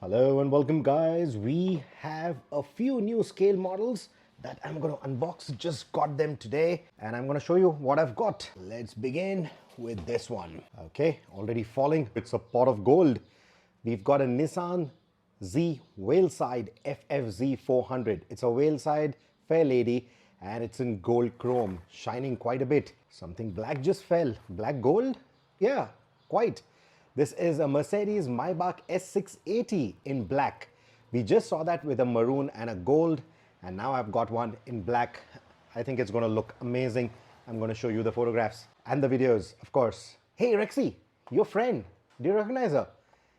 Hello and welcome guys. We have a few new scale models that I'm going to unbox. Just got them today and I'm going to show you what I've got. Let's begin with this one. Okay, already falling. It's a pot of gold. We've got a Nissan Veilside FFZ400. It's a Veilside Fair Lady and it's in gold chrome, shining quite a bit. Something black just fell. Black gold? Yeah, quite. This is a Mercedes-Maybach S680 in black. We just saw that with a maroon and a gold, and now I've got one in black. I think it's going to look amazing. I'm going to show you the photographs and the videos, of course. Hey Rexy, your friend, do you recognize her?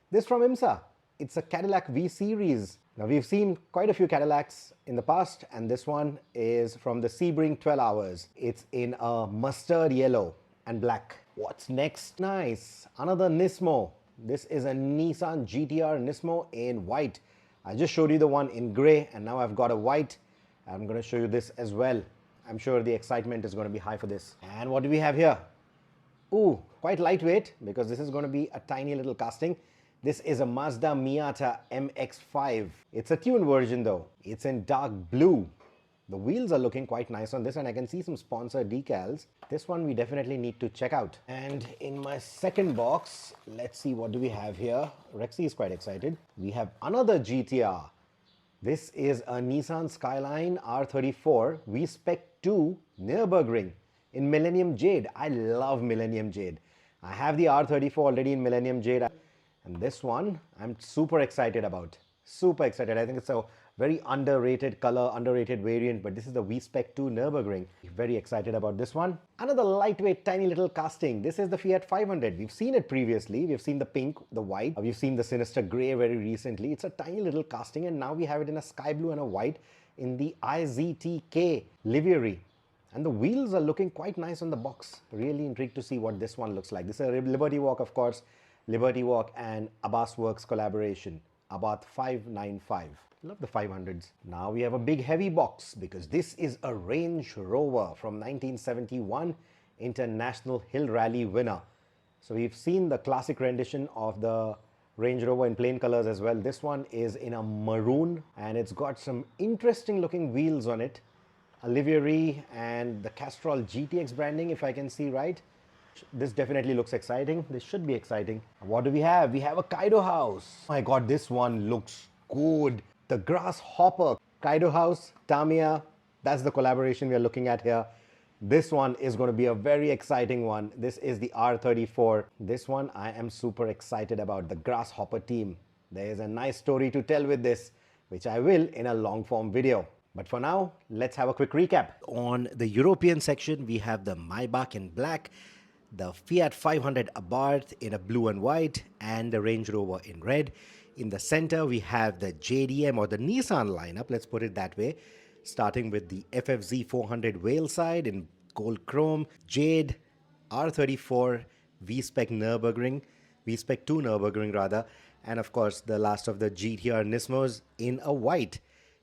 This from IMSA. It's a Cadillac V-Series. Now we've seen quite a few Cadillacs in the past, and this one is from the Sebring 12 Hours. It's in a mustard yellow and black. What's next? Nice. Another NISMO. This is a Nissan GT-R NISMO in white. I just showed you the one in grey and now I've got a white. I'm going to show you this as well. I'm sure the excitement is going to be high for this. And what do we have here? Ooh, quite lightweight because this is going to be a tiny little casting. This is a Mazda Miata MX-5. It's a tuned version though. It's in dark blue. The wheels are looking quite nice on this and I can see some sponsor decals. This one we definitely need to check out. And in my second box, let's see what do we have here. Rexy is quite excited. We have another GT-R. This is a Nissan Skyline R34 V-Spec 2 Nürburgring in Millennium Jade. I love Millennium Jade. I have the R34 already in Millennium Jade. And this one I'm super excited about. Super excited. I think it's a very underrated color, underrated variant, but this is the V-Spec 2 Nürburgring. Very excited about this one. Another lightweight, tiny little casting. This is the Fiat 500. We've seen it previously. We've seen the pink, the white. We've seen the sinister gray very recently. It's a tiny little casting, and now we have it in a sky blue and a white in the IZTK livery. And the wheels are looking quite nice on the box. Really intrigued to see what this one looks like. This is a Liberty Walk, of course. Liberty Walk and Abbas Works collaboration. Abbas 595. Love the 500s. Now we have a big heavy box because this is a Range Rover from 1971 International Hill Rally winner. So we've seen the classic rendition of the Range Rover in plain colors as well. This one is in a maroon and it's got some interesting looking wheels on it. A livery and the Castrol GTX branding, if I can see right. This definitely looks exciting. This should be exciting. What do we have? We have a Kaido House. Oh my god, this one looks good. The Grasshopper. Kaido House, Tamiya. That's the collaboration we are looking at here. This one is going to be a very exciting one. This is the R34. This one I am super excited about. The Grasshopper team. There is a nice story to tell with this, which I will in a long form video. But for now, let's have a quick recap. On the European section, we have the Maybach in black, the Fiat 500 Abarth in a blue and white, and the Range Rover in red. In the center, we have the JDM or the Nissan lineup, let's put it that way, starting with the FFZ400 Veilside in gold chrome, Jade, R34, V-Spec Nürburgring, V-Spec 2 Nürburgring rather, and of course the last of the GT-R NISMOs in a white.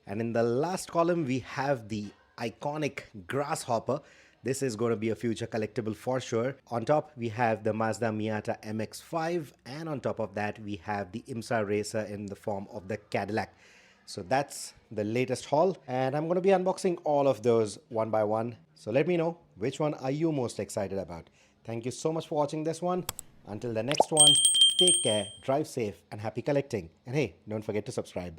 And in the last column, we have the iconic Grasshopper. This is going to be a future collectible for sure. On top, we have the Mazda Miata MX-5, and on top of that, we have the IMSA racer in the form of the Cadillac. So that's the latest haul, and I'm going to be unboxing all of those one by one. So let me know, which one are you most excited about? Thank you so much for watching this one. Until the next one, take care, drive safe, and happy collecting. And hey, don't forget to subscribe.